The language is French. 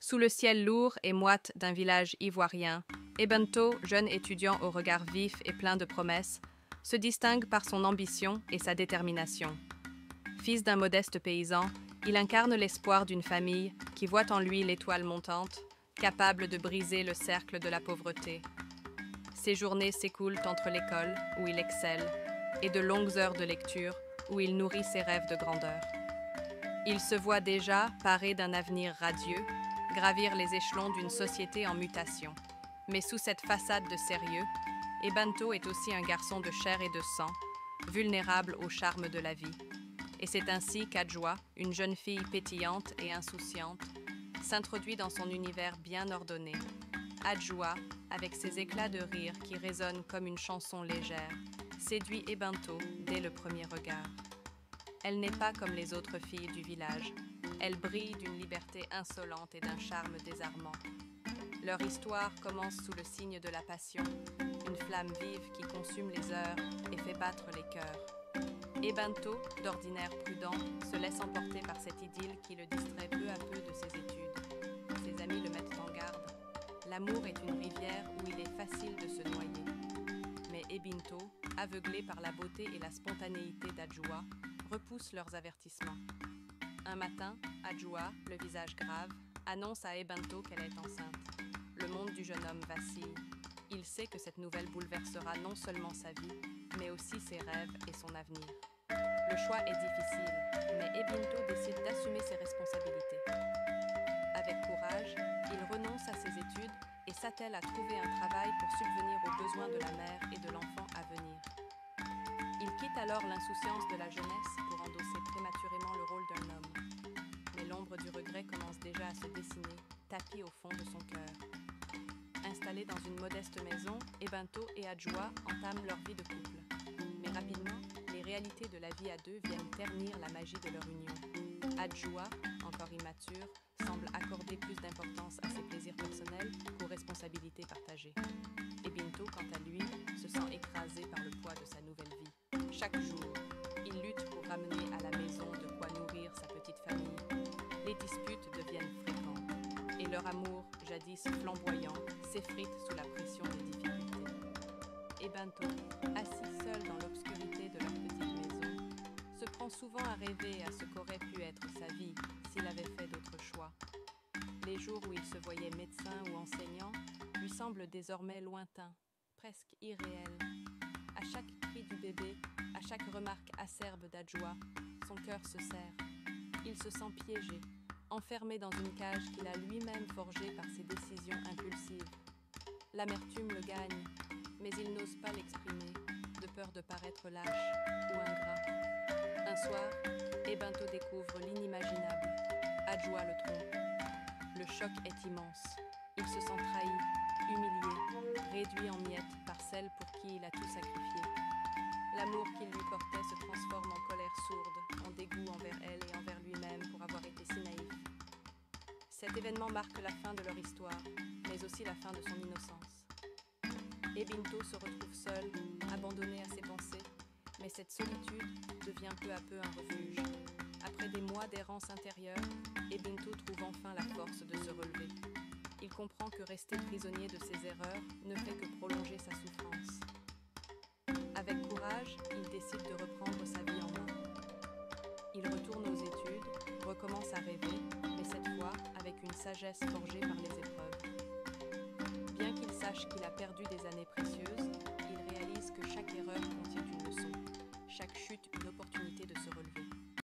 Sous le ciel lourd et moite d'un village ivoirien, Ebento, jeune étudiant au regard vif et plein de promesses, se distingue par son ambition et sa détermination. Fils d'un modeste paysan, il incarne l'espoir d'une famille qui voit en lui l'étoile montante, capable de briser le cercle de la pauvreté. Ses journées s'écoulent entre l'école, où il excelle, et de longues heures de lecture, où il nourrit ses rêves de grandeur. Il se voit déjà, paré d'un avenir radieux, gravir les échelons d'une société en mutation. Mais sous cette façade de sérieux, Ebento est aussi un garçon de chair et de sang, vulnérable au charme de la vie. Et c'est ainsi qu'Adjoa, une jeune fille pétillante et insouciante, s'introduit dans son univers bien ordonné. Adjoa, avec ses éclats de rire qui résonnent comme une chanson légère, séduit Ebento dès le premier regard. Elle n'est pas comme les autres filles du village. Elle brille d'une liberté insolente et d'un charme désarmant. Leur histoire commence sous le signe de la passion, une flamme vive qui consume les heures et fait battre les cœurs. Ebento, d'ordinaire prudent, se laisse emporter par cette idylle qui le distrait peu à peu de ses études. Ses amis le mettent en garde. L'amour est une rivière où il est facile de se noyer. Mais Ebento, aveuglé par la beauté et la spontanéité d'Adjoa, repousse leurs avertissements. Un matin, Adjoa, le visage grave, annonce à Ebento qu'elle est enceinte. Le monde du jeune homme vacille. Il sait que cette nouvelle bouleversera non seulement sa vie, mais aussi ses rêves et son avenir. Le choix est difficile, mais Ebento décide d'assumer ses responsabilités. Avec courage, il renonce à ses études et s'attelle à trouver un travail pour subvenir aux besoins de la mère et de l'enfant à venir. Il quitte alors l'insouciance de la jeunesse pour endosser prématurément le rôle d'un homme. Mais l'ombre du regret commence déjà à se dessiner, tapie au fond de son cœur. Installés dans une modeste maison, Ebento et Adjoa entament leur vie de couple. Mais rapidement, les réalités de la vie à deux viennent ternir la magie de leur union. Adjoa, encore immature, semble accorder plus d'importance à ses plaisirs personnels qu'aux responsabilités partagées. Ebento, quant à lui, se sent écrasé par le poids de sa nouvelle vie. Chaque jour, il lutte pour ramener à la maison de quoi nourrir sa petite famille. Les disputes deviennent fréquentes et leur amour, jadis flamboyant, s'effrite sous la pression des difficultés. Ebento, assis seul dans l'obscurité de leur petite maison, se prend souvent à rêver à ce qu'aurait pu être sa vie s'il avait fait d'autres choix. Les jours où il se voyait médecin ou enseignant lui semblent désormais lointains, presque irréels. À chaque cri du bébé, à chaque remarque acerbe d'Adjoa, son cœur se serre. Il se sent piégé, enfermé dans une cage qu'il a lui-même forgée par ses décisions impulsives. L'amertume le gagne, mais il n'ose pas l'exprimer, de peur de paraître lâche ou ingrat. Un soir, Ebento découvre l'inimaginable. Adjoa le trompe. Le choc est immense. Il se sent trahi, humilié, réduit en miettes par celle pour qui il a tout sacrifié. L'amour qu'il lui portait se transforme en colère sourde, en dégoût envers elle et envers lui-même pour avoir été si naïf. Cet événement marque la fin de leur histoire, mais aussi la fin de son innocence. Ebento se retrouve seul, abandonné à ses pensées, mais cette solitude devient peu à peu un refuge. Après des mois d'errance intérieure, Ebento trouve enfin la force de se relever. Il comprend que rester prisonnier de ses erreurs ne fait que prolonger sa souffrance. Avec courage, il décide de reprendre sa vie en main. Il retourne aux études, recommence à rêver, mais cette fois avec une sagesse forgée par les épreuves. Bien qu'il sache qu'il a perdu des années précieuses,